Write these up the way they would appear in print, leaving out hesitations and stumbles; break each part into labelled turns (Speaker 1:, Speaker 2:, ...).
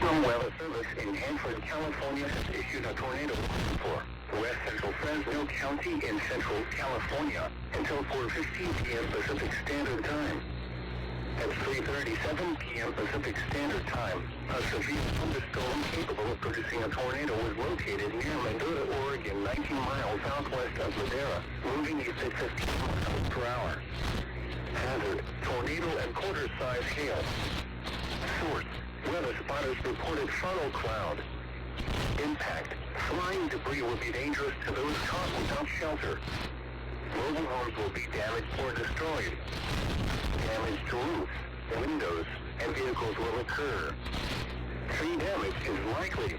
Speaker 1: National Weather Service in Hanford, California has issued a tornado warning for west central Fresno County in central California until 4:15 p.m. Pacific Standard Time. At 3:37 p.m. Pacific Standard Time, a severe thunderstorm capable of producing a tornado was located near Mendota, Oregon, 19 miles southwest of Madera, moving east at 15 miles per hour. Hazard, tornado and quarter-size hail. Source, weather spotters reported funnel cloud. Impact, flying debris will be dangerous to those caught without shelter. Mobile homes will be damaged or destroyed. Damage to roofs, windows, and vehicles will occur. Tree damage is likely.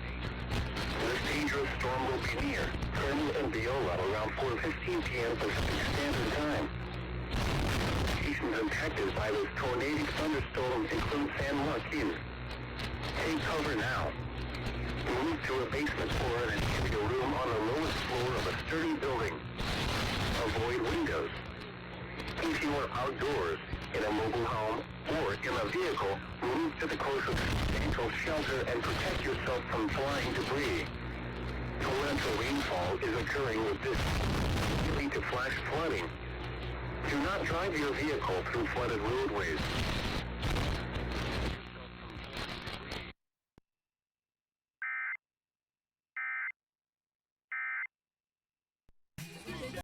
Speaker 1: This dangerous storm will be near Fresno and Viola around 4:15 p.m. Pacific Standard Time. Locations impacted by this tornadic thunderstorm include San Joaquin. Take cover now. Move to a basement or an interior room on the lowest floor of a sturdy building. Avoid windows. If you are outdoors, in a mobile home, or in a vehicle, move to the closest substantial shelter and protect yourself from flying debris. Torrential rainfall is occurring with this leading to flash flooding. Do not drive your vehicle through flooded roadways.